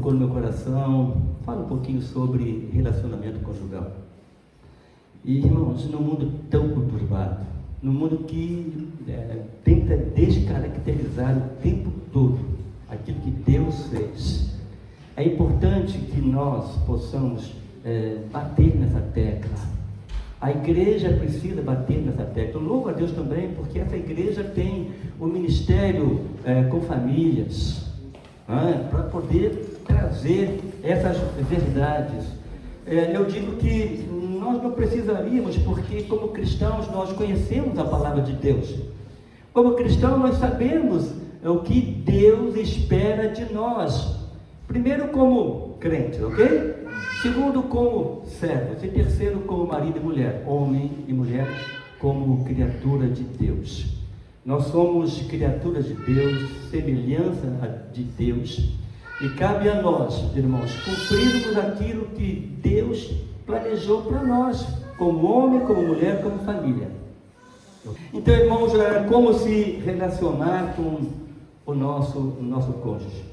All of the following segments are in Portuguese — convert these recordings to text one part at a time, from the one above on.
tocou no meu coração. Fala um pouquinho sobre relacionamento conjugal. E, irmãos, num mundo tão conturbado, num mundo que tenta descaracterizar o tempo todo aquilo que Deus fez, é importante que nós possamos bater nessa tecla. A igreja precisa bater nessa tecla. Eu louvo a Deus também, porque essa igreja tem o ministério com famílias, para poder trazer essas verdades. Eu digo que nós não precisaríamos, porque como cristãos nós conhecemos a palavra de Deus. Como cristãos nós sabemos o que Deus espera de nós. Primeiro como crentes, ok? Segundo como servos. E terceiro como marido e mulher. Homem e mulher como criatura de Deus. Nós somos criaturas de Deus, semelhança de Deus. E cabe a nós, irmãos, cumprirmos aquilo que Deus planejou para nós, como homem, como mulher, como família. Então, irmãos, como se relacionar com o nosso cônjuge?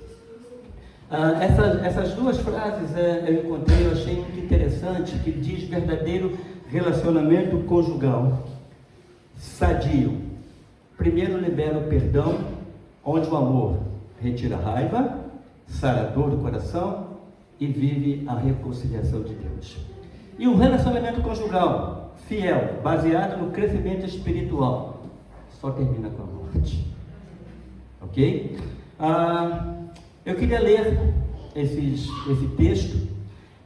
Essas duas frases eu encontrei, eu achei muito interessante, que diz verdadeiro relacionamento conjugal, sadio. Primeiro libera o perdão, onde o amor retira a raiva, sara a dor do coração e vive a reconciliação de Deus. E o relacionamento conjugal, fiel, baseado no crescimento espiritual, só termina com a morte. Ok? Eu queria ler esse texto,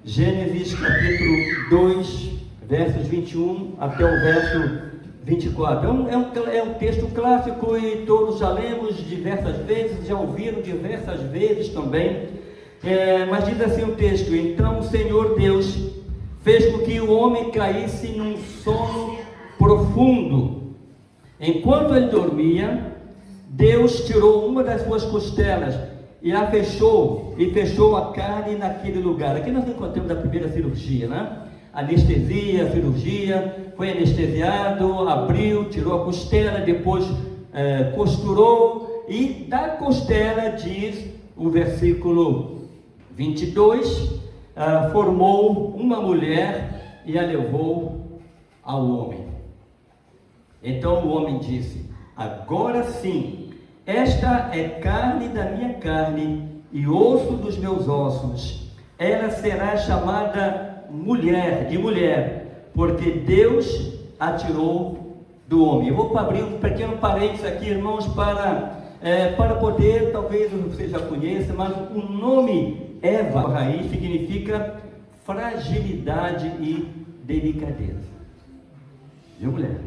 Gênesis capítulo 2, versos 21 até o verso 24. É um texto clássico e todos já lemos diversas vezes, já ouviram diversas vezes também. Mas diz assim o texto: então o Senhor Deus fez com que o homem caísse num sono profundo. Enquanto ele dormia, Deus tirou uma das suas costelas e a fechou a carne naquele lugar. Aqui nós encontramos a primeira cirurgia, né? Anestesia, cirurgia, foi anestesiado, abriu, tirou a costela, depois costurou, e da costela, diz o versículo 22, formou uma mulher e a levou ao homem. Então o homem disse: agora sim, esta é carne da minha carne e osso dos meus ossos. Ela será chamada mulher, porque Deus a tirou do homem. Eu vou abrir um pequeno parênteses aqui, irmãos, para poder, talvez você já conheça, mas o nome Eva, a raiz, significa fragilidade e delicadeza. Viu, mulher?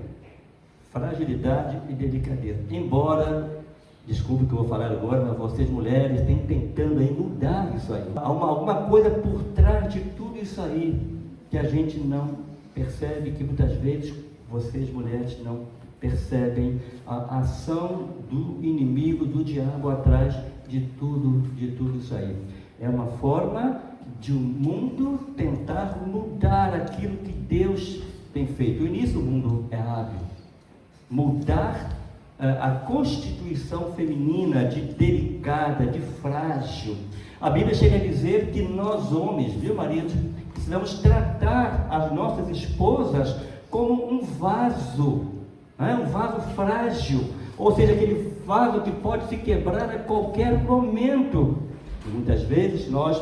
Fragilidade e delicadeza. Embora, desculpe o que eu vou falar agora, mas vocês mulheres têm tentando aí mudar isso aí. Há alguma coisa por trás de tudo isso aí que a gente não percebe, que muitas vezes vocês mulheres não percebem a ação do inimigo, do diabo atrás de tudo isso aí. É uma forma de o mundo tentar mudar aquilo que Deus tem feito. E nisso o mundo é hábil. Mudar a constituição feminina de delicada, de frágil. A Bíblia chega a dizer que nós homens, viu, marido, precisamos tratar as nossas esposas como um vaso, um vaso frágil, ou seja, aquele vaso que pode se quebrar a qualquer momento. E muitas vezes nós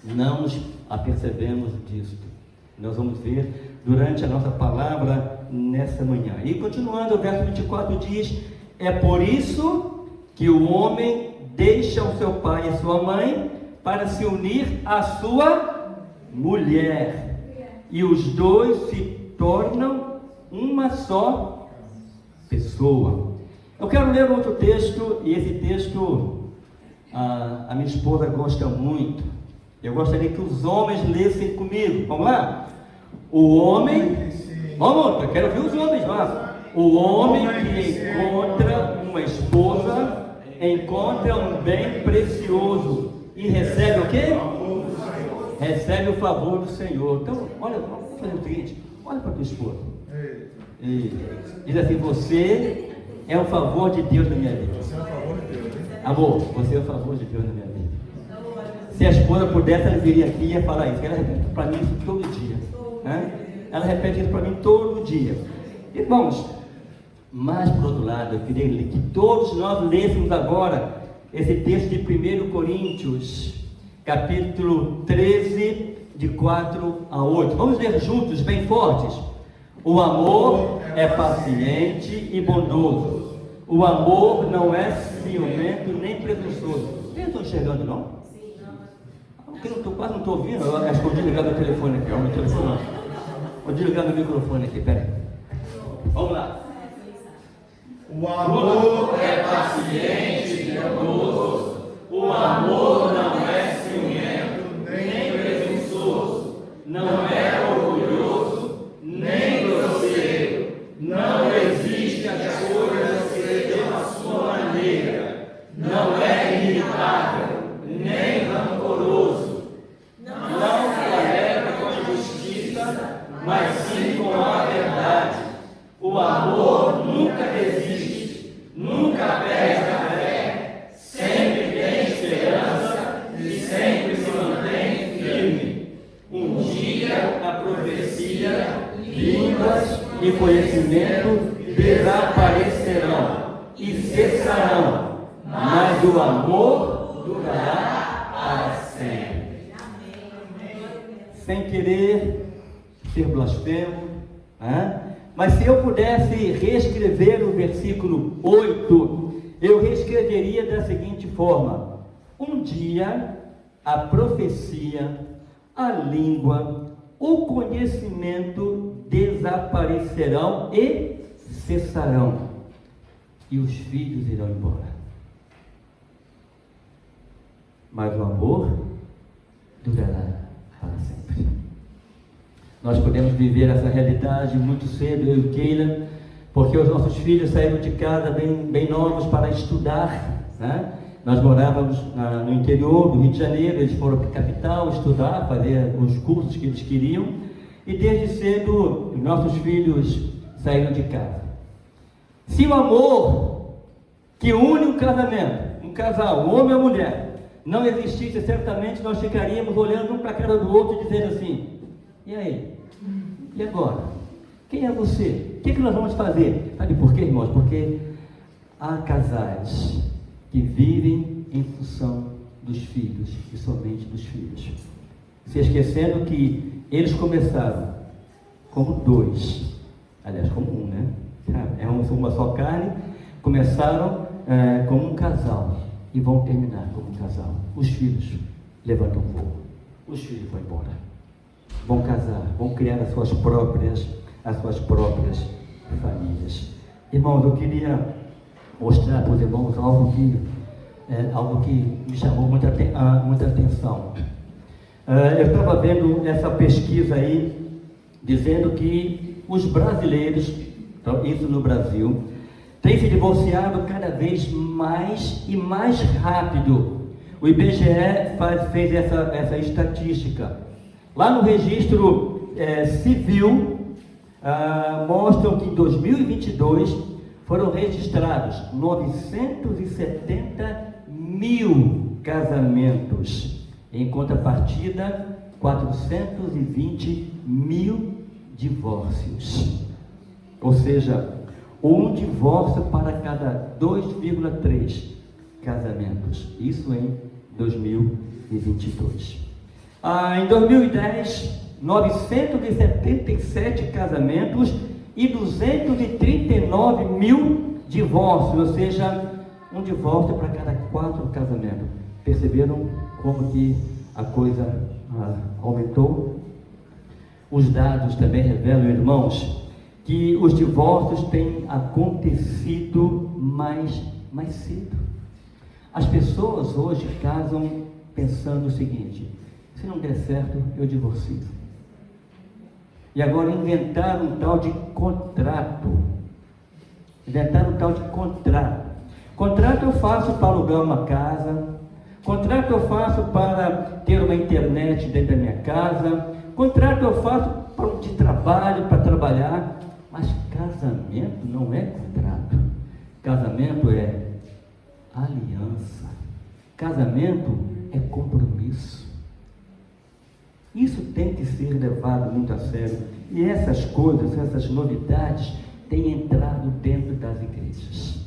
não nos apercebemos disso. Nós vamos ver durante a nossa palavra nessa manhã. E continuando, o verso 24 diz: é por isso que o homem deixa o seu pai e sua mãe para se unir à sua mulher, e os dois se tornam uma só pessoa. Eu quero ler outro texto, e esse texto a minha esposa gosta muito. Eu gostaria que os homens lessem comigo. Vamos lá? O homem, vamos, eu quero ver os homens lá. O homem que encontra uma esposa encontra um bem precioso e recebe o quê? Recebe o favor do Senhor. Então, olha, vamos fazer o seguinte: olha para a tua esposa e diz assim: você é o favor de Deus na minha vida. Você é o favor de Deus, hein? Amor, você é o favor de Deus na minha vida. Se a esposa pudesse, ela viria aqui e ia falar isso. Ela repete para mim isso todo dia. Né? Ela repete isso para mim todo dia. Irmãos, mas por outro lado, eu queria que todos nós lêssemos agora esse texto de 1 Coríntios, capítulo 13, de 4 a 8. Vamos ler juntos, bem fortes. O amor é paciente e bondoso. O amor não é ciumento nem presunçoso. Vocês estão enxergando, não? Quase não estou ouvindo. Eu acho que vou desligar meu telefone aqui. Meu telefone. Vou desligar meu microfone aqui, peraí. Vamos lá. O amor é paciente e bondoso. O amor não é ciumento, nem presunçoso. Não é orgulhoso, nem grosseiro. Não exige as coisas que sejam à sua maneira. Não é irritável, nem rancoroso. Não se alegra com a injustiça, mas sim com a verdade. O amor nunca desiste, nunca perde a fé, sempre tem esperança e sempre se mantém firme. Um dia a profecia, Línguas e conhecimento desaparecerão e cessarão, mas o amor durará para sempre. Sem querer ser blasfemo, mas se eu pudesse reescrever o versículo 8, eu reescreveria da seguinte forma: um dia a profecia, a língua, o conhecimento desaparecerão e cessarão, e os filhos irão embora, mas o amor durará para sempre. Nós podemos viver essa realidade muito cedo, eu e Keila, porque os nossos filhos saíram de casa bem novos para estudar, né? Nós morávamos no interior do Rio de Janeiro, eles foram para a capital estudar, fazer os cursos que eles queriam, e desde cedo os nossos filhos saíram de casa. Se o amor que une um casamento, um casal, um homem ou mulher, não existisse, certamente nós ficaríamos olhando um para a cara do outro e dizendo assim: e aí? E agora? Quem é você? O que nós vamos fazer? Sabe por quê, irmãos? Porque há casais que vivem em função dos filhos e somente dos filhos, se esquecendo que eles começaram como dois, aliás, como um, né? É uma só carne. Começaram como um casal e vão terminar como um casal. Os filhos levantam voo, os filhos vão embora, vão casar, vão criar as suas próprias famílias. Irmãos, eu queria mostrar para os irmãos algo que me chamou muita atenção. Eu estava vendo essa pesquisa aí, dizendo que os brasileiros, isso no Brasil, têm se divorciado cada vez mais e mais rápido. O IBGE fez essa estatística. Lá no registro civil, mostram que em 2022 foram registrados 970 mil casamentos, em contrapartida 420 mil divórcios, ou seja, um divórcio para cada 2,3 casamentos, isso em 2022. Em 2010, 977 casamentos e 239 mil divórcios, ou seja, um divórcio para cada 4 casamentos. Perceberam como que a coisa aumentou? Os dados também revelam, irmãos, que os divórcios têm acontecido mais cedo. As pessoas hoje casam pensando o seguinte: se não der certo, eu divorcio. E agora inventaram um tal de contrato. Contrato eu faço para alugar uma casa. Contrato eu faço para ter uma internet dentro da minha casa. Contrato eu faço de trabalho, para trabalhar. Mas casamento não é contrato. Casamento é aliança. Casamento é compromisso. Isso tem que ser levado muito a sério. E essas coisas, essas novidades, têm entrado dentro das igrejas.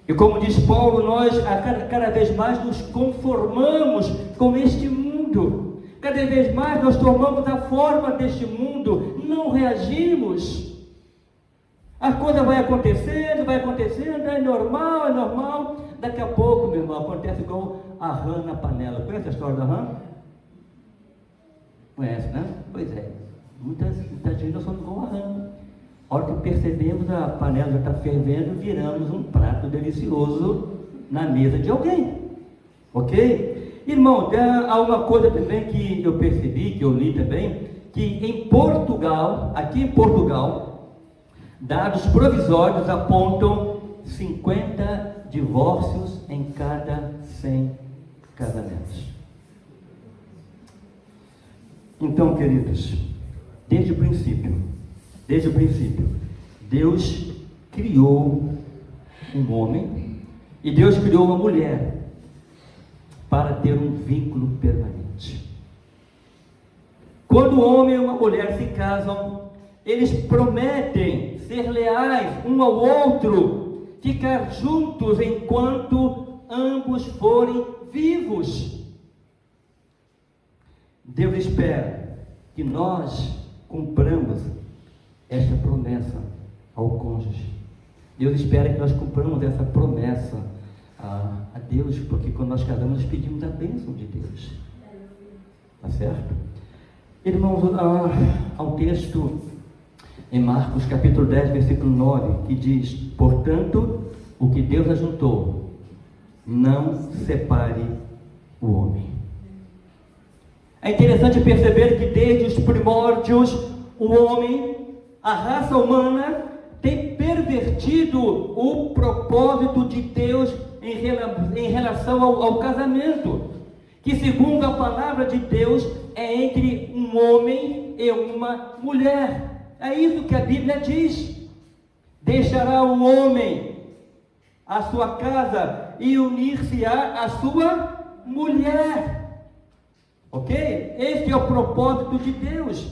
E como diz Paulo, nós cada vez mais nos conformamos com este mundo. Cada vez mais nós tomamos a forma deste mundo, não reagimos. A coisa vai acontecendo, é normal. Daqui a pouco, meu irmão, acontece igual a rã na panela. Conhece a história da rã? Conhece, né? Pois é. Muitas vezes nós somos igual a rã. A hora que percebemos, a panela já está fervendo, viramos um prato delicioso na mesa de alguém. Ok? Irmão, há uma coisa também que eu percebi, que eu li também, que em Portugal, aqui em Portugal, dados provisórios apontam 50 divórcios em cada 100 casamentos. Então, queridos, desde o princípio, Deus criou um homem e Deus criou uma mulher para ter um vínculo permanente. Quando o homem e uma mulher se casam, eles prometem ser leais um ao outro, ficar juntos enquanto ambos forem vivos. Deus espera que nós cumpramos esta promessa ao cônjuge. Deus espera que nós cumpramos essa promessa a Deus, porque quando nós casamos, nós pedimos a bênção de Deus. Tá certo? Irmãos, há um texto em Marcos capítulo 10, versículo 9, que diz: portanto, o que Deus ajuntou, não separe o homem. É interessante perceber que desde os primórdios, o homem, a raça humana, tem pervertido o propósito de Deus em relação ao casamento, que segundo a palavra de Deus é entre um homem e uma mulher. É isso que a Bíblia diz: deixará o homem a sua casa e unir-se-á à sua mulher. Ok? Este é o propósito de Deus.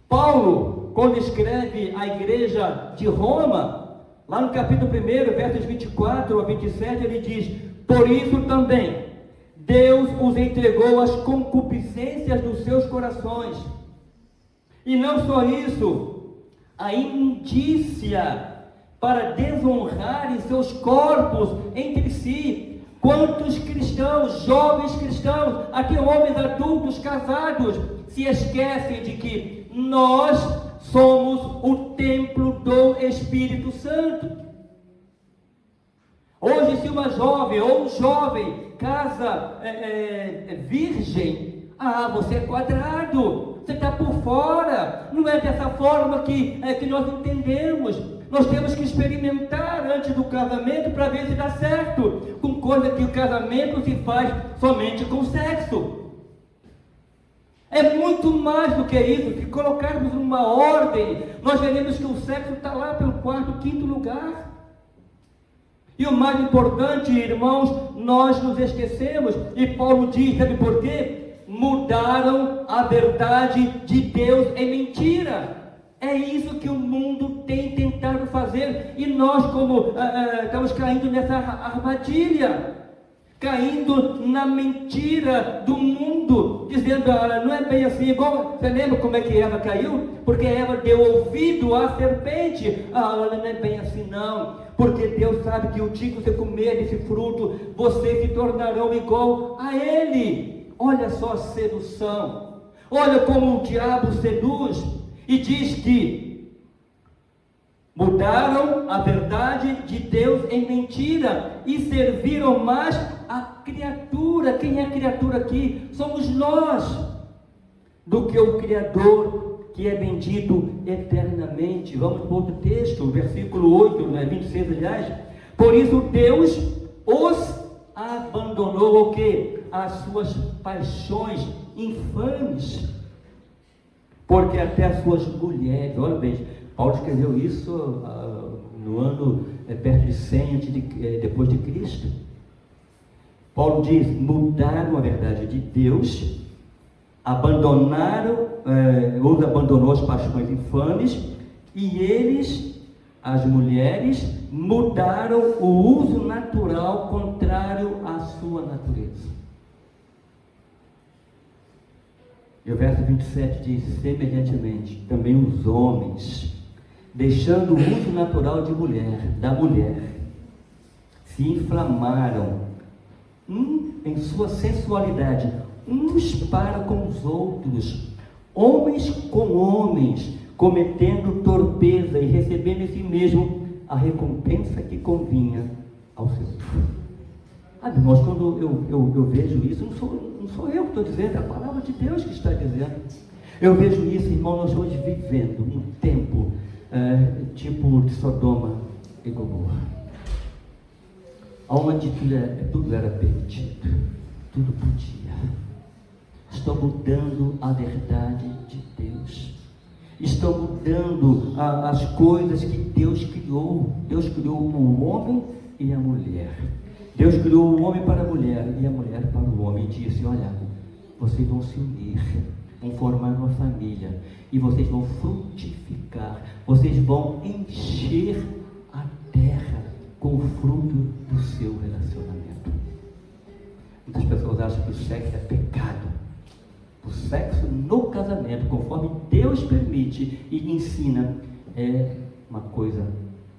Paulo, quando escreve à igreja de Roma, lá no capítulo 1, versos 24 a 27, ele diz: por isso também Deus os entregou às concupiscências dos seus corações. E não só isso, a imundícia, para desonrarem seus corpos entre si. Quantos cristãos, jovens cristãos, aqui homens adultos casados, se esquecem de que nós somos o templo do Espírito Santo. Hoje, se uma jovem ou um jovem casa virgem, você é quadrado, você está por fora. Não é dessa forma que nós entendemos. Nós temos que experimentar antes do casamento para ver se dá certo, com coisa que o casamento se faz somente com sexo. É muito mais do que isso. Se colocarmos numa ordem, nós veremos que o sexo está lá pelo quarto, quinto lugar. E o mais importante, irmãos, nós nos esquecemos, e Paulo diz, sabe por quê? Mudaram a verdade de Deus em mentira. É isso que o mundo tem tentado fazer, e nós estamos caindo nessa armadilha, caindo na mentira do mundo, dizendo, não é bem assim, igual, você lembra como é que Eva caiu? Porque Eva deu ouvido à serpente. Olha, não é bem assim não, porque Deus sabe que o dia que você comer desse fruto, vocês se tornarão igual a ele. Olha só a sedução, olha como o diabo seduz, e diz que mudaram a verdade de Deus em mentira e serviram mais a criatura. Quem é a criatura aqui? Somos nós, do que o Criador, que é bendito eternamente. Vamos para outro texto, versículo 8, 26, aliás. Por isso Deus os abandonou o quê? As suas paixões infames, porque até as suas mulheres, olha bem, Paulo escreveu isso no ano perto de 100 depois de Cristo. Paulo diz, mudaram a verdade de Deus, ou abandonou as paixões infames, e eles, as mulheres, mudaram o uso natural contrário à sua natureza. E o verso 27 diz, semelhantemente, também os homens, deixando o uso natural da mulher, se inflamaram em sua sensualidade, uns para com os outros, homens com homens, cometendo torpeza e recebendo em si mesmo a recompensa que convinha ao seu filho. Irmãos, quando eu vejo isso, não sou eu que estou dizendo, é a palavra de Deus que está dizendo. Eu vejo isso, irmão, nós hoje vivendo um tempo tipo de Sodoma e Gomorra, onde tudo era permitido, tudo podia. Estão mudando a verdade de Deus, estão mudando as coisas que Deus criou. Deus criou o homem e a mulher. Deus criou o homem para a mulher e a mulher para o homem, e disse, olha, vocês vão se unir, vão formar uma família, e vocês vão frutificar, vocês vão encher a terra com o fruto do seu relacionamento. Muitas pessoas acham que o sexo é pecado. O sexo no casamento, conforme Deus permite e ensina, é uma coisa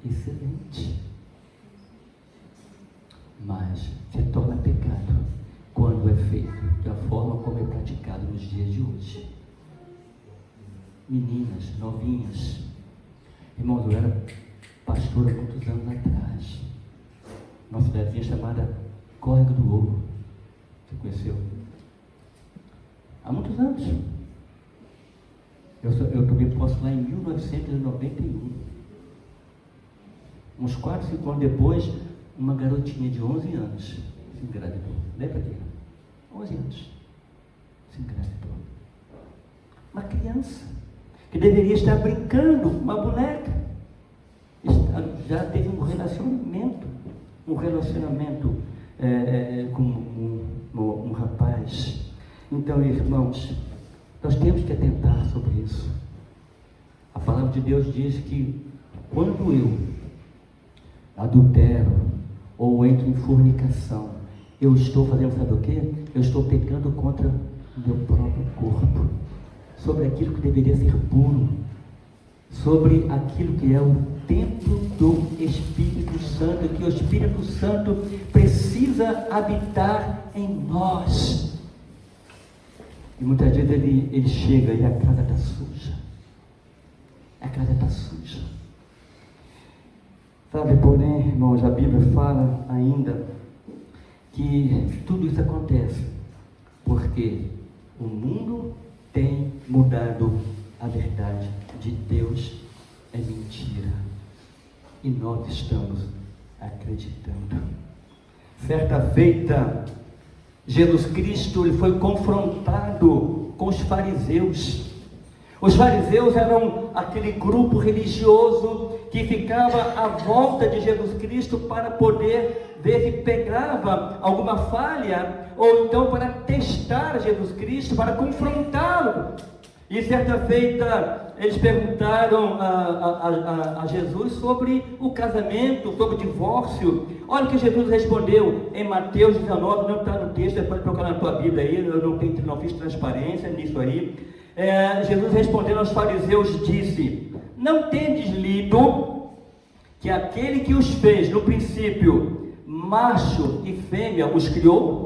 excelente. Mas se torna pecado quando é feito da forma como é praticado nos dias de hoje. Meninas, novinhas, irmãos, eu era pastor há muitos anos atrás, uma cidadezinha chamada Córrego do Ouro. Você conheceu? Há muitos anos. Eu tomei posse lá em 1991. Uns 4, 5 anos depois, uma garotinha de 11 anos se engravidou. Lembra dele? 11 anos. Se engravidou. Uma criança que deveria estar brincando, uma boneca, já teve um relacionamento com um rapaz. Então, irmãos, nós temos que atentar sobre isso. A palavra de Deus diz que quando eu adultero ou entro em fornicação, eu estou fazendo, sabe o quê? Eu estou pecando contra o meu próprio corpo, sobre aquilo que deveria ser puro, sobre aquilo que é o templo do Espírito Santo, que o Espírito Santo precisa habitar em nós. E muitas vezes ele chega e a casa está suja. A casa está suja. Sabe, porém, irmãos, a Bíblia fala ainda que tudo isso acontece porque o mundo tem mudado a verdade de Deus, é mentira. E nós estamos acreditando. Certa feita, Jesus Cristo ele foi confrontado com os fariseus. Os fariseus eram aquele grupo religioso que ficava à volta de Jesus Cristo para poder ver se pegava alguma falha, ou então para testar Jesus Cristo, para confrontá-lo. E certa feita eles perguntaram a Jesus sobre o casamento, sobre o divórcio. Olha o que Jesus respondeu em Mateus 19, não está no texto, pode procurar na tua Bíblia aí, eu não fiz transparência nisso aí. Jesus respondendo aos fariseus disse: não tendes lido que aquele que os fez no princípio, macho e fêmea, os criou?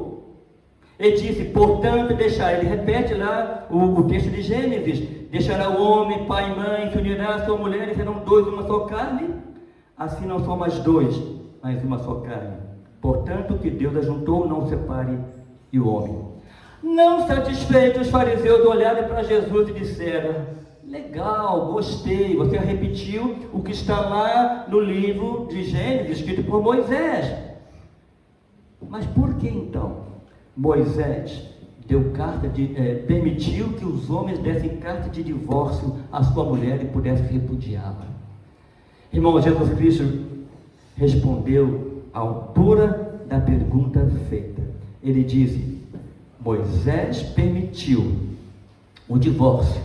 Ele disse, portanto, ele repete lá o texto de Gênesis: deixará o homem, pai e mãe, se unirá a sua mulher e serão dois, uma só carne. Assim não são mais dois, mas uma só carne. Portanto, o que Deus ajuntou, não separe e o homem. Não satisfeitos, os fariseus olharam para Jesus e disseram: legal, gostei, você repetiu o que está lá no livro de Gênesis, escrito por Moisés. Mas por que então Moisés permitiu que os homens dessem carta de divórcio à sua mulher e pudessem repudiá-la? Irmão, Jesus Cristo respondeu à altura da pergunta feita. ele diz: Moisés permitiu o divórcio,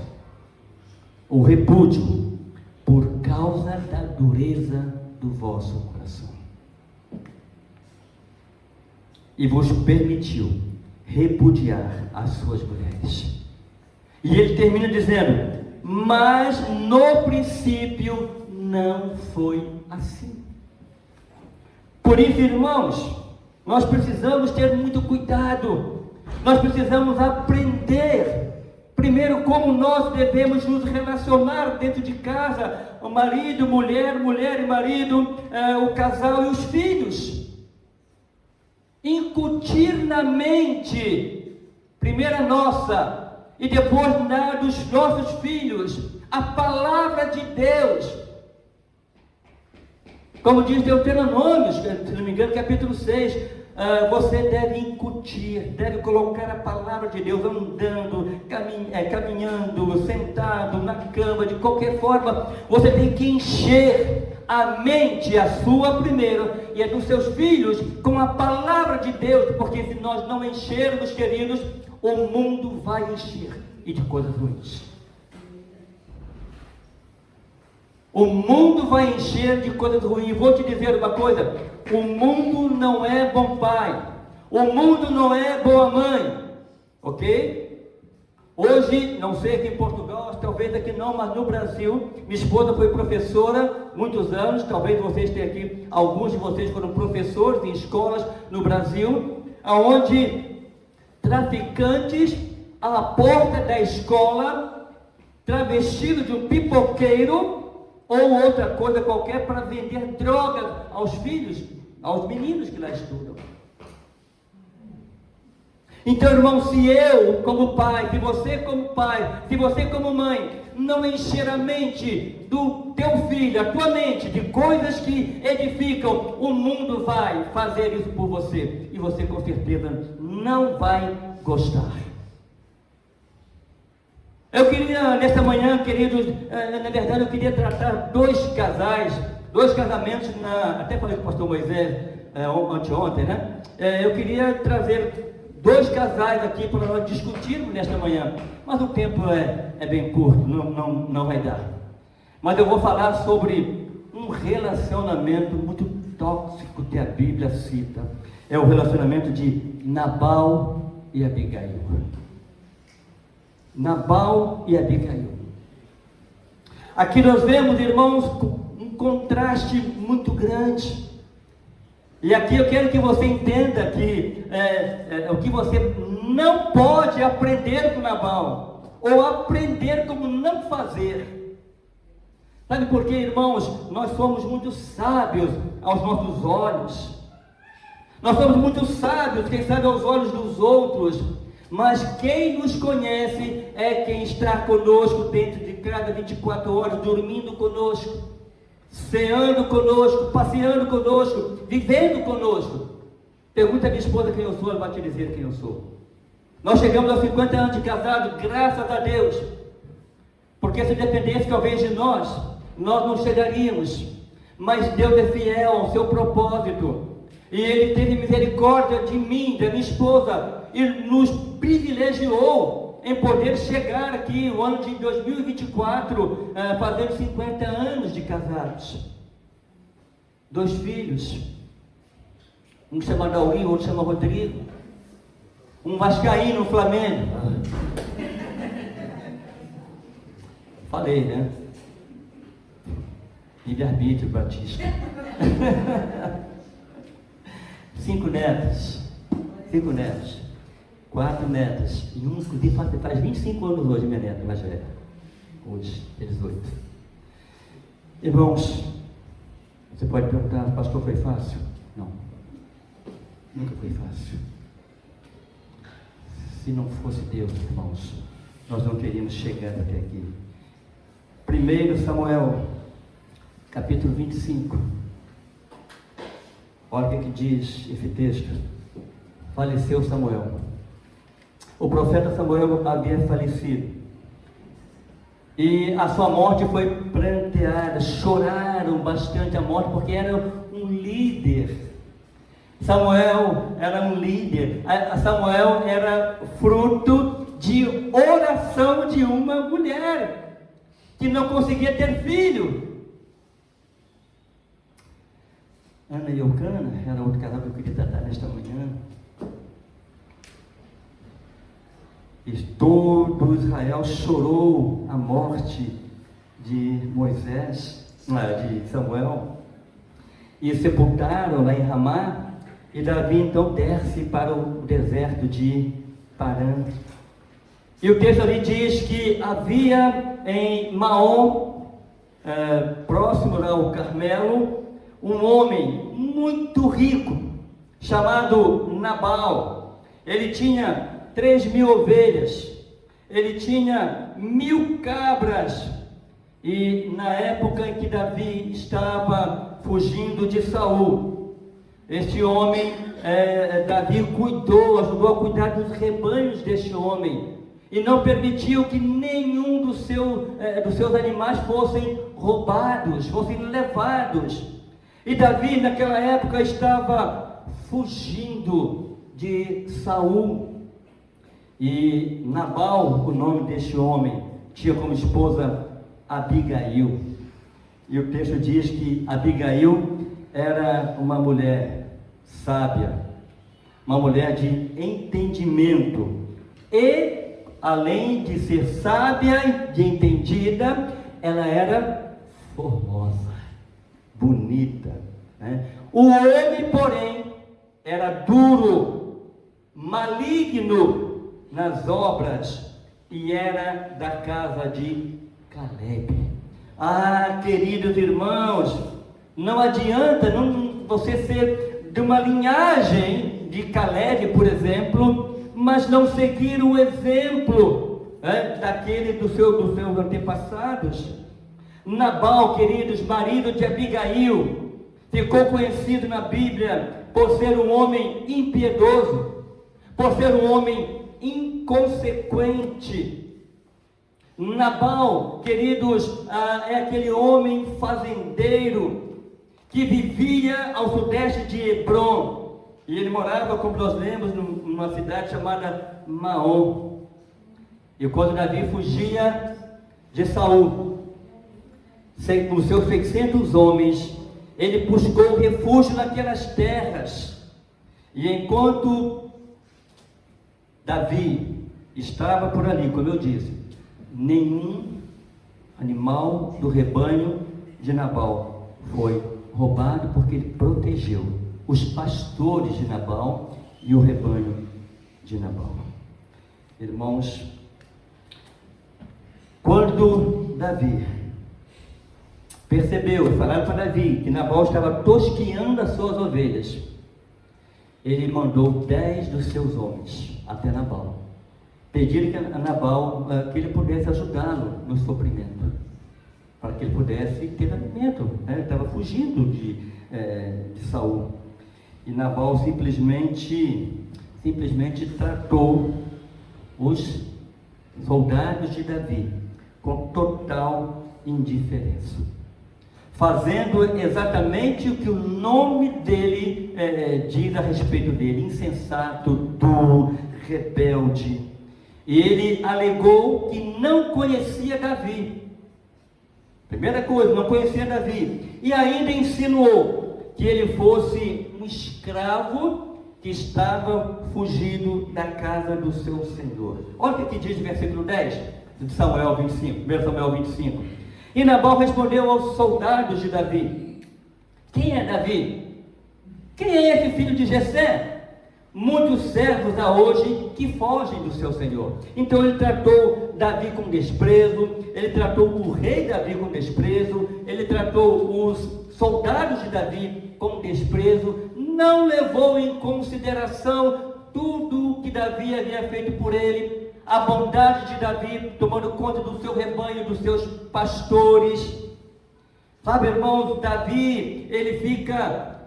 o repúdio, por causa da dureza do vosso coração. E vos permitiu repudiar as suas mulheres. E ele termina dizendo: mas no princípio não foi assim. Por isso, irmãos, nós precisamos ter muito cuidado. Nós precisamos aprender primeiro como nós devemos nos relacionar dentro de casa, o marido, mulher, mulher e marido, o casal e os filhos. Incutir na mente, primeiro a nossa e depois na dos nossos filhos, a palavra de Deus. Como diz Deuteronômio, se não me engano, capítulo 6, você deve incutir, deve colocar a palavra de Deus andando, caminhando, sentado, na cama, de qualquer forma. Você tem que encher a mente, a sua primeiro, e a dos seus filhos, com a palavra de Deus, porque se nós não enchermos, queridos, o mundo vai encher, e de coisas ruins. O mundo vai encher de coisas ruins. Vou te dizer uma coisa: o mundo não é bom pai, o mundo não é boa mãe, ok? Hoje, não sei aqui em Portugal, talvez aqui não, mas no Brasil, minha esposa foi professora muitos anos, talvez vocês tenham aqui, alguns de vocês foram professores em escolas no Brasil, onde traficantes à porta da escola, travestidos de um pipoqueiro ou outra coisa qualquer, para vender drogas aos filhos, aos meninos que lá estudam. Então, irmão, se eu como pai, se você como pai, se você como mãe, não encher a mente do teu filho, a tua mente, de coisas que edificam, o mundo vai fazer isso por você, e você com certeza não vai gostar. Eu queria, nesta manhã, queridos, na verdade eu queria tratar dois casamentos, até falei com o pastor Moisés anteontem, né? Eu queria trazer dois casais aqui para nós discutirmos nesta manhã, mas o tempo é bem curto, não vai dar. Mas eu vou falar sobre um relacionamento muito tóxico que a Bíblia cita. É o relacionamento de Nabal e Abigail. Nabal e Abigail. Aqui nós vemos, irmãos, um contraste muito grande. E aqui eu quero que você entenda que o que você não pode aprender com Nabal, ou aprender como não fazer. Sabe por quê, irmãos? Nós somos muito sábios aos nossos olhos. Nós somos muito sábios, quem sabe, aos olhos dos outros. Mas quem nos conhece é quem está conosco dentro de casa 24 horas, dormindo conosco, ceando conosco, passeando conosco, vivendo conosco. Pergunta a minha esposa quem eu sou, ela vai te dizer quem eu sou. Nós chegamos aos 50 anos de casado, graças a Deus, porque se dependesse talvez de nós não chegaríamos. Mas Deus é fiel ao seu propósito, e Ele teve misericórdia de mim, da minha esposa, e nos privilegiou em poder chegar aqui no ano de 2024, fazendo 50 anos de casados. 2 filhos, um chama Daurinho, outro chama Rodrigo, um vascaíno, um Flamengo. Falei, né? Livre-arbítrio, Batista. 5 netos, 4 netas, e um inclusive faz 25 anos hoje, minha neta mais velha, hoje, 18. Irmãos, você pode perguntar: pastor, foi fácil? Não, nunca foi fácil. Se não fosse Deus, irmãos, nós não teríamos chegado até aqui. 1 Samuel, capítulo 25. Olha o que diz esse texto. Faleceu Samuel. O profeta Samuel havia falecido, e a sua morte foi pranteada. Choraram bastante a morte, porque era um líder. Samuel era um líder. Samuel era fruto de oração de uma mulher que não conseguia ter filho. Ana e Eucana era outro casal que eu queria tratar nesta manhã. E todo Israel chorou a morte de Moisés, de Samuel, e sepultaram lá em Ramá. E Davi então desce para o deserto de Parã. E o texto ali diz que havia em Maom, próximo ao Carmelo, um homem muito rico, chamado Nabal. Ele tinha 3.000 ovelhas, ele tinha 1.000 cabras. E na época em que Davi estava fugindo de Saul, este homem, Davi ajudou a cuidar dos rebanhos deste homem, e não permitiu que nenhum dos seus animais fossem roubados, fossem levados. E Davi naquela época estava fugindo de Saul, e Nabal, o nome deste homem, tinha como esposa Abigail. E o texto diz que Abigail era uma mulher sábia, uma mulher de entendimento, e além de ser sábia e entendida, ela era formosa, bonita, né? O homem, porém, era duro, maligno nas obras, e era da casa de Caleb. Ah, queridos irmãos, não adianta você ser de uma linhagem de Caleb, por exemplo, mas não seguir o exemplo daquele dos seus antepassados. Nabal, queridos, marido de Abigail, ficou conhecido na Bíblia por ser um homem impiedoso, por ser um homem inconsequente. Nabal, queridos, é aquele homem fazendeiro que vivia ao sudeste de Hebrom, e ele morava, como nós lemos, numa cidade chamada Maom. E quando Davi fugia de Saul, com seus 600 homens, ele buscou refúgio naquelas terras. E enquanto Davi estava por ali, como eu disse, nenhum animal do rebanho de Nabal foi roubado, porque ele protegeu os pastores de Nabal e o rebanho de Nabal. Irmãos, quando Davi percebeu, falaram para Davi que Nabal estava tosqueando as suas ovelhas, ele mandou 10 dos seus homens até Nabal, pediram que a Nabal, que ele pudesse ajudá-lo no sofrimento, para que ele pudesse ter alimento, Ele estava fugindo de Saul. E Nabal simplesmente tratou os soldados de Davi com total indiferença, fazendo exatamente o que o nome dele diz a respeito dele: insensato, duro, rebelde. E ele alegou que não conhecia Davi. Primeira coisa, não conhecia Davi. E ainda insinuou que ele fosse um escravo que estava fugindo da casa do seu senhor. Olha o que diz o versículo 10 de Samuel 25, 1 Samuel 25. E Nabal respondeu aos soldados de Davi: quem é Davi? Quem é esse filho de Jessé? Muitos servos há hoje que fogem do seu senhor. Então ele tratou Davi com desprezo, ele tratou o rei Davi com desprezo, ele tratou os soldados de Davi com desprezo, não levou em consideração tudo que Davi havia feito por ele, a bondade de Davi, tomando conta do seu rebanho, dos seus pastores. Sabe, irmãos, Davi, ele fica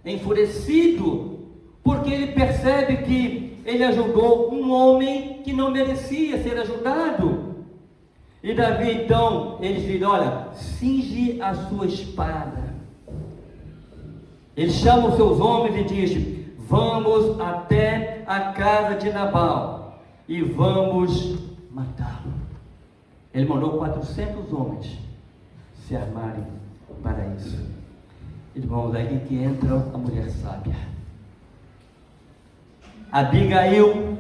enfurecido, porque ele percebe que ele ajudou um homem que não merecia ser ajudado. E Davi então, ele diz: olha, cinge a sua espada. Ele chama os seus homens e diz: vamos até a casa de Nabal e vamos matá-lo. Ele mandou 400 homens se armarem para isso. Irmãos, aí que entra a mulher sábia. Abigail,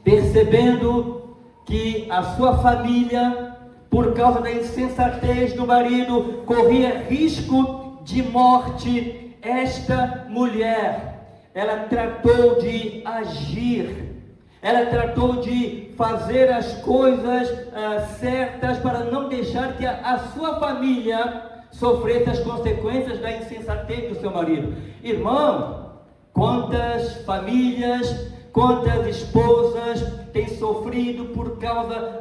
percebendo que a sua família, por causa da insensatez do marido, corria risco de morte, esta mulher, ela tratou de agir, ela tratou de fazer as coisas certas para não deixar que a sua família sofresse as consequências da insensatez do seu marido. Irmão, quantas famílias, quantas esposas têm sofrido por causa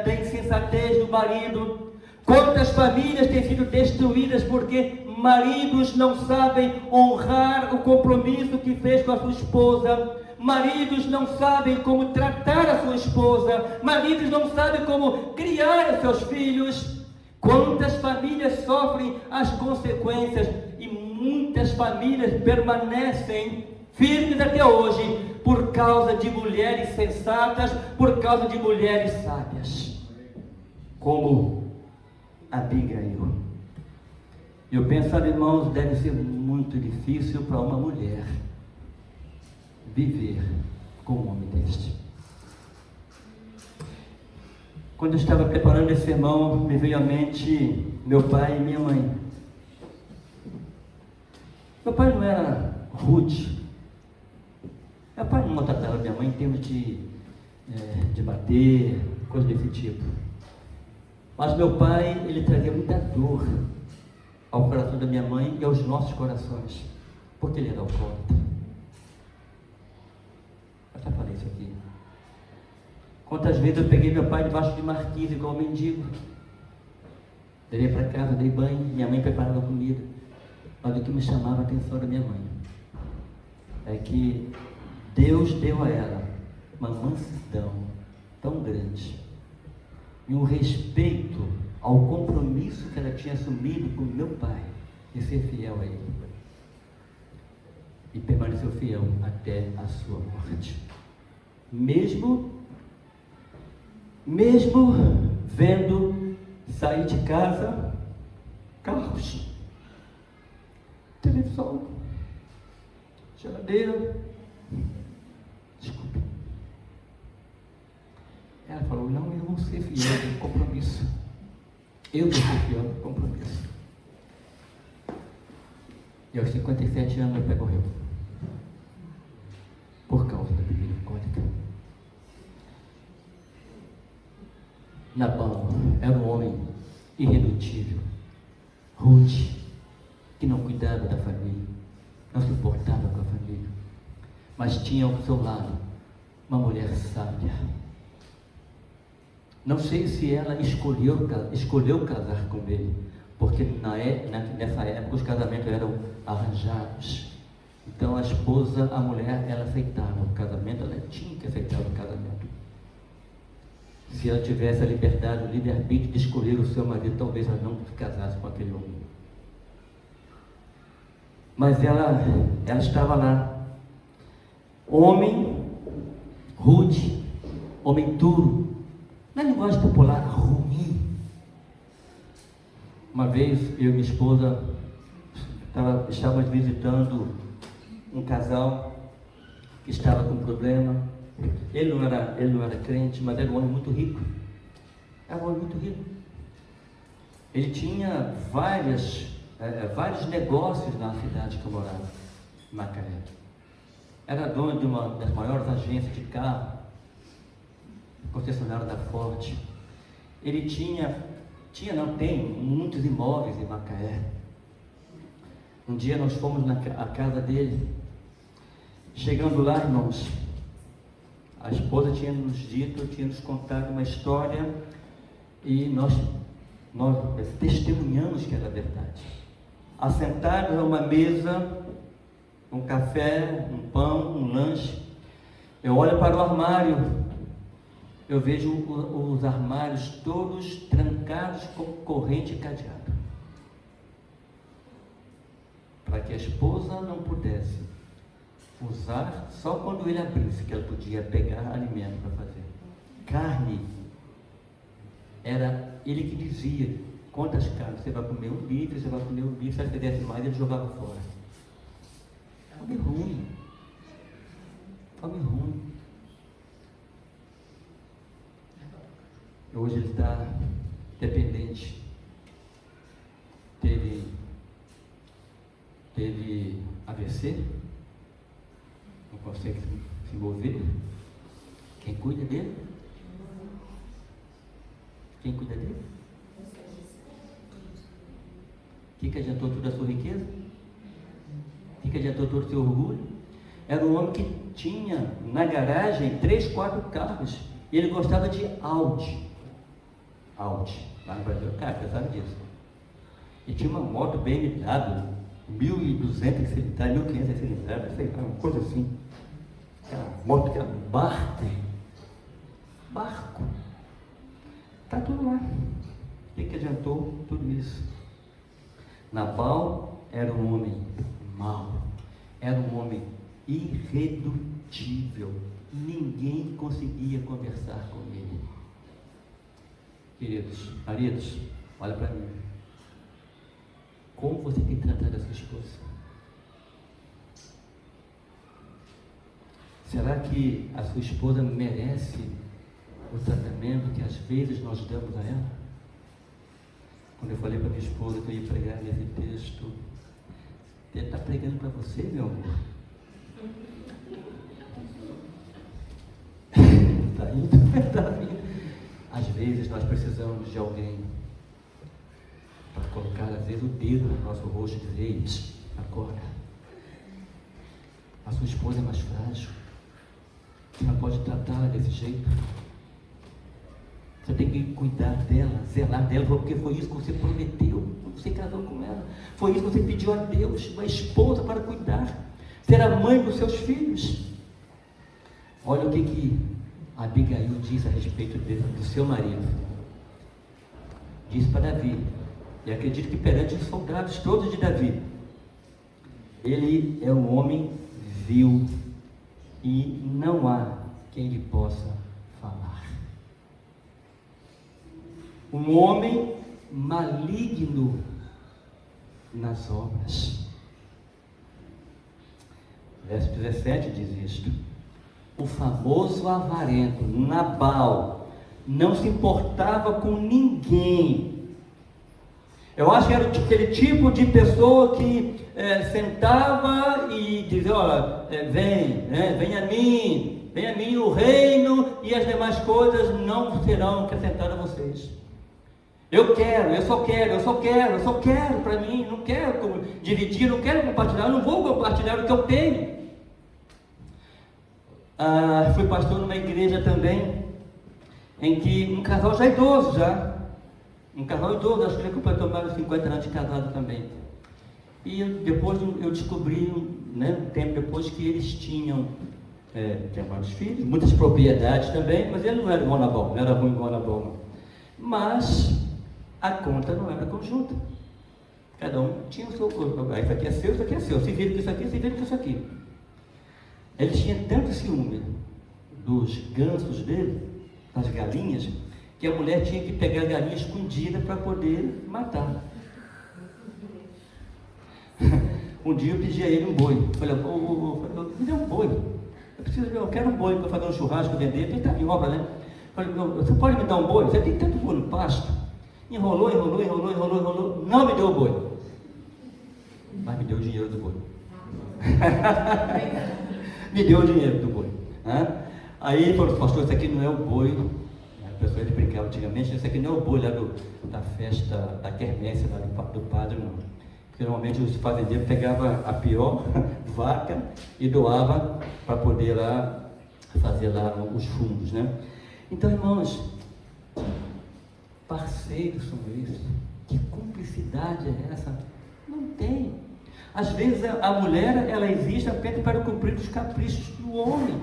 da insensatez do marido? Quantas famílias têm sido destruídas porque maridos não sabem honrar o compromisso que fez com a sua esposa? Maridos não sabem como tratar a sua esposa, maridos não sabem como criar os seus filhos. Quantas famílias sofrem as consequências, e muitas famílias permanecem firmes até hoje por causa de mulheres sensatas, por causa de mulheres sábias, como Abigail. Eu penso, irmãos, deve ser muito difícil para uma mulher viver com um homem deste. Quando eu estava preparando esse sermão, me veio à mente meu pai e minha mãe. Meu pai não era rude. Meu pai não maltratava minha mãe em termos de bater, coisa desse tipo. Mas meu pai, ele trazia muita dor ao coração da minha mãe e aos nossos corações, porque ele era alcoólatra. Eu já falei isso aqui. Quantas vezes eu peguei meu pai debaixo de marquise igual um mendigo, levei para casa, dei banho, minha mãe preparava comida. Mas o que me chamava a atenção da minha mãe é que Deus deu a ela uma mansidão tão grande e um respeito ao compromisso que ela tinha assumido com meu pai de ser fiel a ele, e permaneceu fiel até a sua morte, mesmo vendo sair de casa carros, televisão, geladeira. Desculpe. Ela falou: não, eu vou ser fiel ao compromisso. Eu vou ser fiel ao compromisso. E aos 57 anos meu pai morreu por causa da bebida alcoólica. Nabal era um homem irredutível, rude, que não cuidava da família, não se importava com a família, mas tinha ao seu lado uma mulher sábia. Não sei se ela escolheu casar com ele, porque nessa época os casamentos eram arranjados. Então a esposa, a mulher, ela aceitava o casamento, ela tinha que aceitar o casamento. Se ela tivesse a liberdade, o livre-arbítrio de escolher o seu marido, talvez ela não se casasse com aquele homem. Mas ela estava lá. Homem rude, homem duro, na linguagem popular, ruim. Uma vez eu e minha esposa estávamos visitando um casal que estava com problema. Ele não era crente, mas era um homem muito rico. Era um homem muito rico. Ele tinha vários negócios na cidade que eu morava, Macaé. Era dono de uma das maiores agências de carro, concessionário da Ford. Ele tem muitos imóveis em Macaé. Um dia nós fomos à casa dele. Chegando lá, irmãos, a esposa tinha nos contado uma história e nós testemunhamos que era verdade. Assentados a uma mesa, um café, um pão, um lanche, eu olho para o armário, eu vejo os armários todos trancados com corrente e cadeado. para que a esposa não pudesse usar só quando ele abrisse, que ela podia pegar alimento para fazer. Carne, era ele que dizia quantas carnes você vai comer, 1 litro, você vai comer 1 litro, se você desse mais, ele jogava fora. Fome ruim. Fome ruim. Hoje ele está dependente. Teve AVC, não consegue se mover. Quem cuida dele? Quem cuida dele? O que adiantou toda a sua riqueza? O que adiantou todo o seu orgulho? Era um homem que tinha na garagem 3, 4 carros. E ele gostava de Audi. Audi, lá no Brasil, cara, você sabe disso. E tinha uma moto BMW, 1.200 cilindradas, 1.500 cilindradas, sei lá, uma coisa assim. Aquela moto que era barco. Barco. Está tudo lá. O que adiantou tudo isso? Nabal era um homem mau, era um homem irredutível. Ninguém conseguia conversar com ele. Queridos, maridos, olha para mim. Como você tem tratado a sua esposa? Será que a sua esposa merece o tratamento que às vezes nós damos a ela? Quando eu falei para minha esposa que eu ia pregar nesse texto, ele está pregando para você, meu amor. Está indo? Está indo. Às vezes nós precisamos de alguém para colocar, às vezes, o dedo no nosso rosto e dizer: ei, acorda. A sua esposa é mais frágil. Você não pode tratá-la desse jeito. Você tem que cuidar dela, zelar dela, porque foi isso que você prometeu quando você casou com ela. Foi isso que você pediu a Deus, uma esposa para cuidar, ser a mãe dos seus filhos. Olha o que Abigail diz a respeito do seu marido. Diz para Davi, e acredito que perante os soldados todos de Davi: ele é um homem vil e não há quem lhe possa falar. Um homem maligno nas obras. Verso 17 diz isto: o famoso avarento Nabal não se importava com ninguém. Eu acho que era aquele tipo de pessoa que sentava e dizia: olha, vem a mim o reino, e as demais coisas não serão acrescentadas a vocês. Eu só quero para mim, não quero dividir, não quero compartilhar, não vou compartilhar o que eu tenho. Fui pastor numa igreja também, em que um casal já idoso, acho que ele completou mais de 50 anos de casado também. E depois eu descobri, um tempo depois, que eles tinham vários filhos, muitas propriedades também, mas ele não era igual Nabal, não era ruim igual Nabal, não. Mas a conta não era conjunta. Cada um tinha o seu corpo. Isso aqui é seu, isso aqui é seu. Se vira com isso aqui, se vira com isso aqui. Ele tinha tanto ciúme dos gansos dele, das galinhas, que a mulher tinha que pegar a galinha escondida para poder matar. Um dia eu pedi a ele um boi. Falei: me dê um boi. Eu quero um boi para fazer um churrasco, vender, porque está em obra, né? Falei: você pode me dar um boi? Você tem tanto boi no pasto. Enrolou, não me deu o boi, mas me deu o dinheiro do boi. Me deu o dinheiro do boi. Aí ele falou: pastor, isso aqui não é o boi. A pessoa brincava antigamente: isso aqui não é o boi lá da festa, da quermesse lá do padre, não. Porque normalmente os fazendeiros pegavam a pior vaca e doava para poder lá fazer lá os fundos, né? Então, irmãos, parceiros são esses. Que cumplicidade é essa? Não tem. Às vezes a mulher, ela existe apenas para cumprir os caprichos do homem.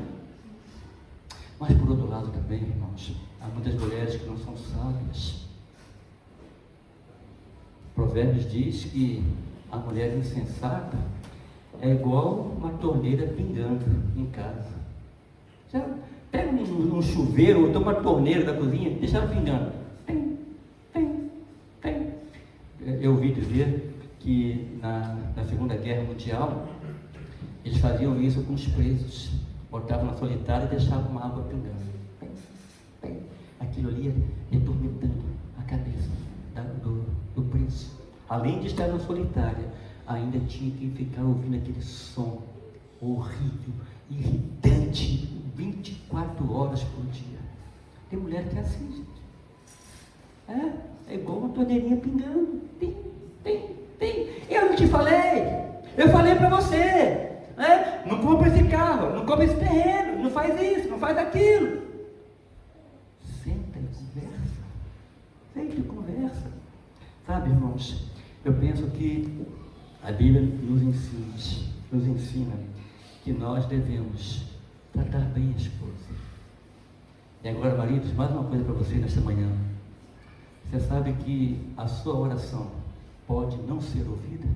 Mas por outro lado também, irmãos, há muitas mulheres que não são sábias. Provérbios diz que a mulher insensata é igual uma torneira pingando em casa. Já pega um chuveiro ou uma torneira da cozinha, deixa ela pingando. Tem. Eu ouvi dizer que na Segunda Guerra Mundial eles faziam isso com os presos. Botavam na solitária e deixavam uma água pingando. Aquilo ali atormentando a cabeça do preso. Além de estar na solitária, ainda tinha que ficar ouvindo aquele som horrível, irritante, 24 horas por dia. Tem mulher que é assim, gente. É igual uma torneirinha pingando. Tem. Eu não te falei. Eu falei para você. Não compra esse carro, não compra esse terreno, não faz isso, não faz aquilo. Senta e conversa. Sabe, irmãos, eu penso que a Bíblia nos ensina que nós devemos tratar bem a esposa. E agora, maridos, mais uma coisa para você nesta manhã. Você sabe que a sua oração pode não ser ouvida?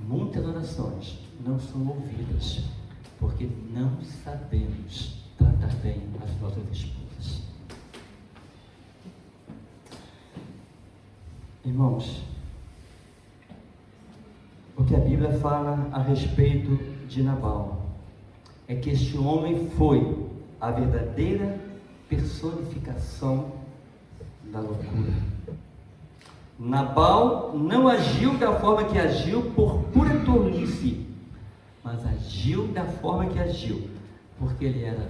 Muitas orações não são ouvidas porque não sabemos tratar bem as nossas esposas. Irmãos, o que a Bíblia fala a respeito de Nabal é que este homem foi a verdadeira personificação da loucura. Nabal não agiu da forma que agiu por pura tolice, mas agiu da forma que agiu porque ele era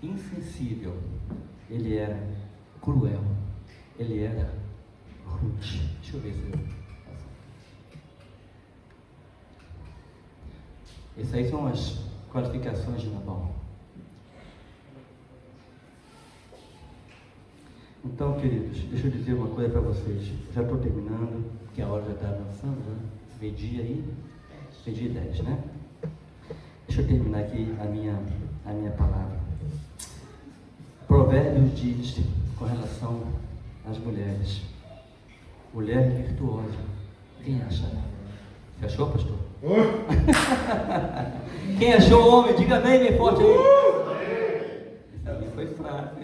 insensível, ele era cruel, ele era rude. Deixa eu ver se eu... Essas aí são as qualificações de Nabal. Então, queridos, deixa eu dizer uma coisa para vocês. Já estou terminando, que a hora já está avançando, né? Meio-dia aí, meio-dia e 10, né? Deixa eu terminar aqui a minha palavra. Provérbios diz, com relação às mulheres: mulher virtuosa, quem achará? Você achou, pastor? Quem achou, homem? Diga amém, bem forte aí. Isso ali foi fraco.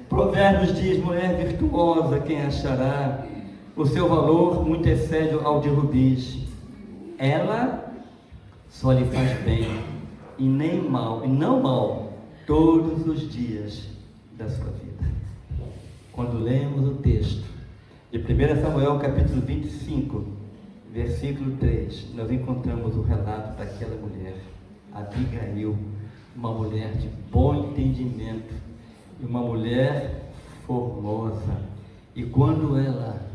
Provérbios diz: mulher virtuosa, quem achará? O seu valor muito excede ao de rubis. Ela só lhe faz bem e não mal todos os dias da sua vida. Quando lemos o texto de 1 Samuel capítulo 25, versículo 3, nós encontramos o relato daquela mulher, Abigail, uma mulher de bom entendimento, uma mulher formosa. E quando ela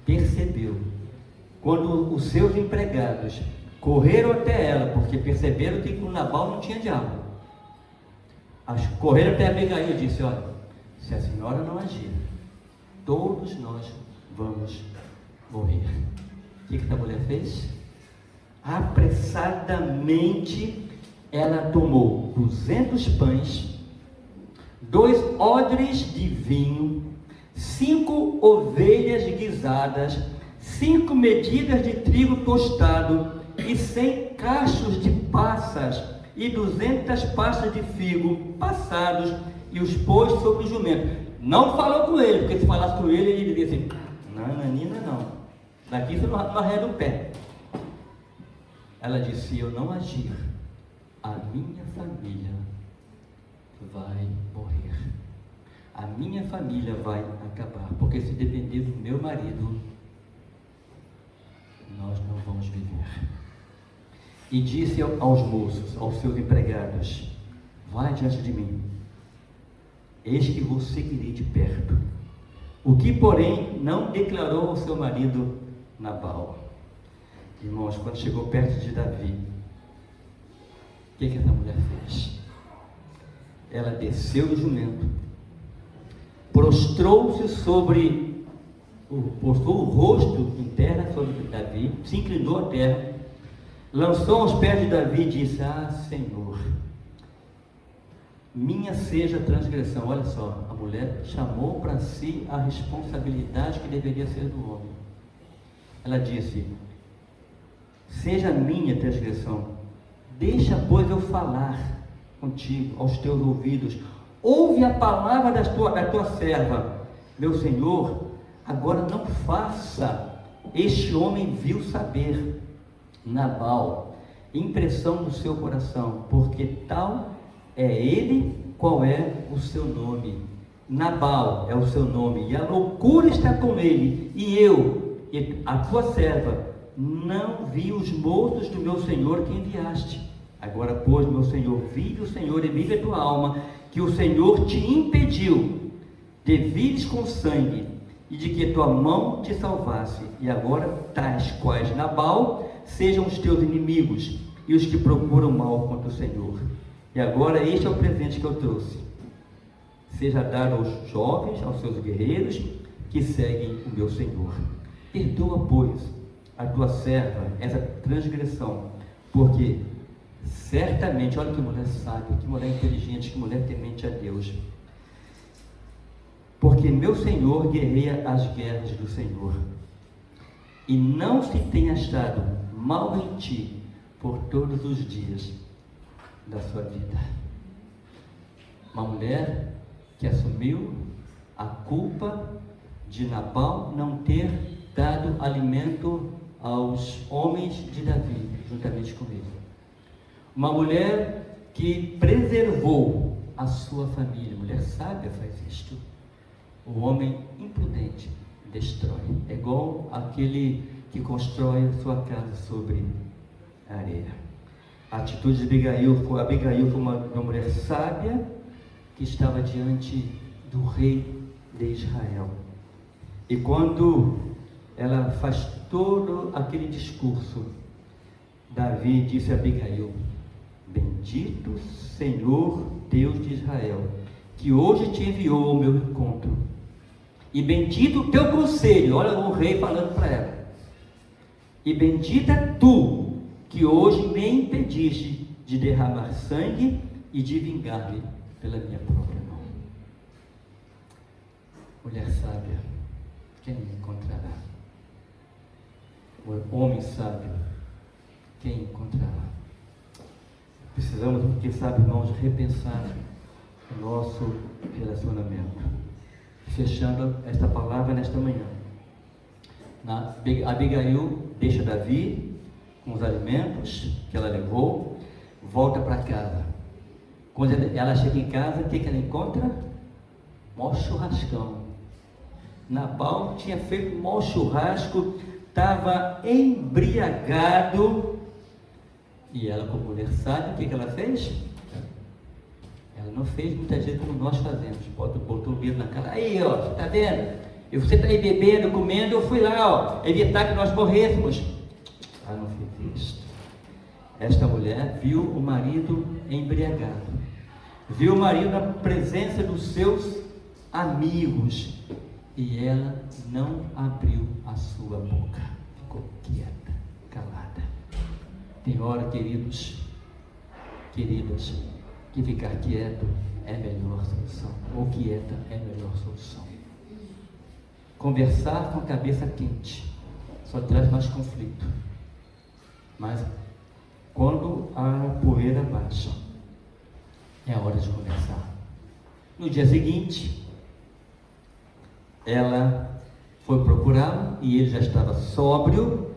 percebeu, quando os seus empregados correram até ela, porque perceberam que com Nabal não tinha diabo, correram até Abigail e disse: olha, se a senhora não agir, todos nós vamos morrer. O que essa mulher fez? Apressadamente ela tomou 200 pães, 2 odres de vinho, 5 ovelhas guisadas, 5 medidas de trigo tostado e 100 cachos de passas e 200 pastas de figo passados, e os pôs sobre o jumento. Não falou com ele, porque se falasse com ele, ele diria assim: não, Nanina, não, daqui você não arreda o pé. Ela disse: se eu não agir, a minha família vai morrer, a minha família vai acabar, porque se depender do meu marido, nós não vamos viver. E disse aos moços, aos seus empregados: vai diante de mim, eis que vos seguirei de perto. O que, porém, não declarou ao seu marido Nabal. Irmãos, quando chegou perto de Davi, o que essa mulher fez? Ela desceu do jumento, prostrou-se postou o rosto em terra sobre Davi, se inclinou à terra, lançou aos pés de Davi e disse: ah, Senhor, minha seja a transgressão. Olha só, a mulher chamou para si a responsabilidade que deveria ser do homem. Ela disse: seja minha transgressão, deixa, pois, eu falar contigo aos teus ouvidos. Ouve a palavra da tua serva. Meu senhor, agora não faça este homem vil saber, Nabal, impressão do seu coração, porque tal é ele, qual é o seu nome. Nabal é o seu nome, e a loucura está com ele, e eu, e a tua serva, não vi os moços do meu senhor que enviaste. Agora, pois, meu senhor, vive o Senhor e vive a tua alma, que o Senhor te impediu de vires com sangue, e de que tua mão te salvasse. E agora, tais quais Nabal, sejam os teus inimigos, e os que procuram mal contra o Senhor. E agora, este é o presente que eu trouxe. Seja dado aos jovens, aos seus guerreiros, que seguem o meu Senhor. Perdoa, pois, a tua serva essa transgressão, porque certamente, olha que mulher sábia, que mulher inteligente, que mulher temente a Deus. Porque meu Senhor guerreia as guerras do Senhor, e não se tem achado mal em ti por todos os dias da sua vida. Uma mulher que assumiu a culpa de Nabal não ter dado alimento aos homens de Davi, juntamente com ele. Uma mulher que preservou a sua família. Mulher sábia faz isto. O homem imprudente destrói. É igual aquele que constrói a sua casa sobre a areia. A atitude de Abigail foi uma mulher sábia que estava diante do rei de Israel. E quando ela faz todo aquele discurso, Davi disse a Abigail: bendito Senhor Deus de Israel, que hoje te enviou ao meu encontro, e bendito o teu conselho. Olha o rei falando para ela: e bendita tu, que hoje me impediste de derramar sangue e de vingar-me pela minha própria mão. Mulher sábia, quem encontrará? O homem sábio, quem encontrará? Precisamos, quem sabe, irmãos, repensar o nosso relacionamento. Fechando esta palavra nesta manhã, Abigail deixa Davi com os alimentos que ela levou, volta para casa. Quando ela chega em casa, o que ela encontra? Mó churrascão. Nabal tinha feito um mó churrasco, estava embriagado, e ela, como mulher sábia, o que ela fez? Ela não fez muitas vezes como nós fazemos. Botou o dedo na cara: aí, ó, você está vendo? Você está aí bebendo, comendo, eu fui lá, ó, evitar que nós morrêssemos. Ela não fez isso. Esta mulher viu o marido embriagado, viu o marido na presença dos seus amigos, e ela não abriu a sua boca, ficou quieta, calada. Tem hora, queridas, que ficar quieto é a melhor solução, ou quieta é a melhor solução. Conversar com a cabeça quente só traz mais conflito. Mas quando a poeira baixa, é a hora de conversar. No dia seguinte, ela foi procurá-lo e ele já estava sóbrio,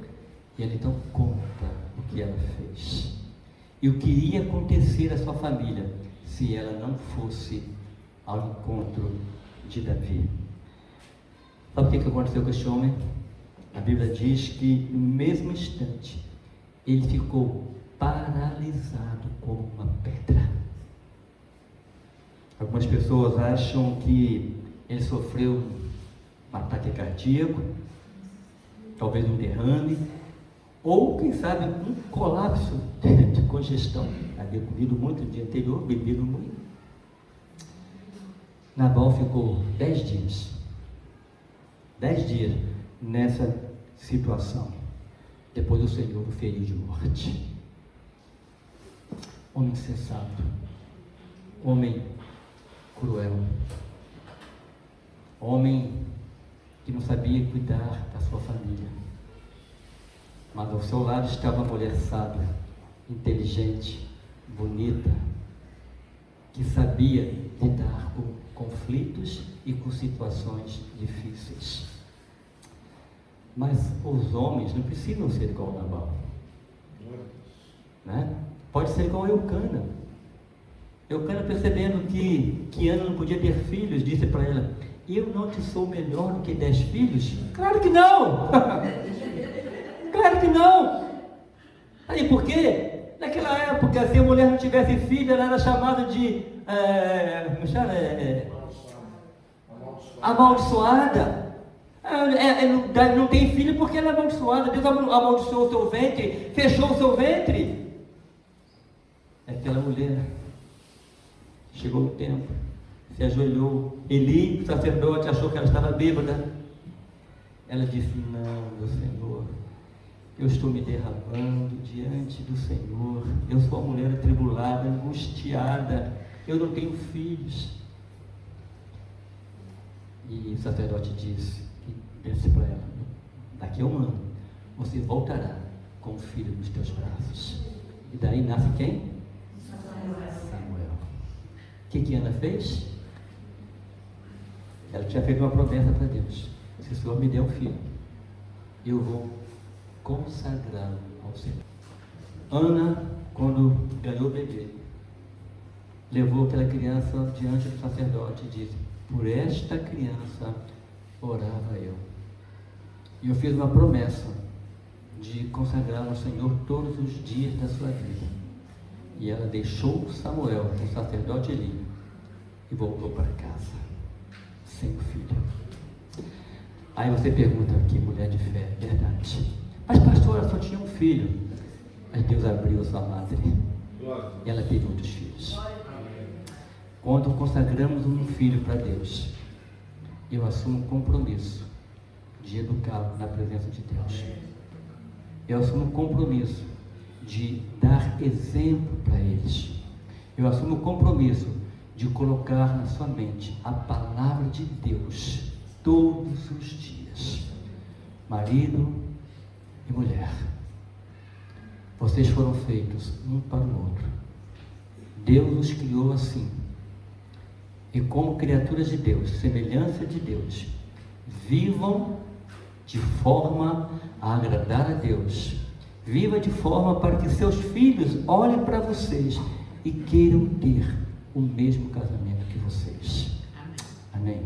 e ela então conta o que ela fez e o que iria acontecer à sua família se ela não fosse ao encontro de Davi. Sabe o que aconteceu com esse homem? A Bíblia diz que no mesmo instante ele ficou paralisado como uma pedra. Algumas pessoas acham que ele sofreu um ataque cardíaco, talvez um derrame, ou quem sabe um colapso de congestão. Havia comido muito no dia anterior, bebido muito. Nabal ficou 10 dias nessa situação. Depois o Senhor o feriu de morte. Homem insensato, Homem cruel. Homem que não sabia cuidar da sua família. Mas ao seu lado estava uma mulher sábia, inteligente, bonita, que sabia lidar com conflitos e com situações difíceis. Mas os homens não precisam ser igual a Nabal, né? Pode ser igual a Eucana. Eucana, percebendo que Ana não podia ter filhos, disse para ela: eu não te sou melhor do que 10 filhos? Claro que não! Claro que não! Aí por quê? Naquela época, se a mulher não tivesse filho, ela era chamada de amaldiçoada. Não tem filho porque ela é amaldiçoada. Deus amaldiçoou o seu ventre, fechou o seu ventre. Aquela mulher chegou o tempo, se ajoelhou. Eli, o sacerdote, achou que ela estava bêbada. Ela disse: não, meu Senhor, eu estou me derramando diante do Senhor. Eu sou uma mulher atribulada, angustiada, eu não tenho filhos. E o sacerdote disse para ela: daqui a um ano você voltará com o filho nos teus braços. E daí nasce quem? Samuel. O que Ana fez? Ela tinha feito uma promessa para Deus: se o Senhor me der um filho, eu vou consagrá-lo ao Senhor. Ana, quando ganhou o bebê, levou aquela criança diante do sacerdote e disse: por esta criança orava eu. E eu fiz uma promessa de consagrar ao Senhor todos os dias da sua vida. E ela deixou Samuel com o sacerdote Eli e voltou para casa sem o filho. Aí você pergunta: que mulher de fé, verdade. Mas pastor, ela só tinha um filho. Mas Deus abriu sua madre e ela teve muitos filhos. Quando consagramos um filho para Deus, eu assumo um compromisso de educá-lo na presença de Deus. Eu assumo um compromisso de dar exemplo para eles. Eu assumo um compromisso de colocar na sua mente a palavra de Deus todos os dias. Marido e mulher, vocês foram feitos um para o outro. Deus os criou assim. E como criaturas de Deus, semelhança de Deus, vivam de forma a agradar a Deus. Viva de forma para que seus filhos olhem para vocês e queiram ter o mesmo casamento que vocês. Amém.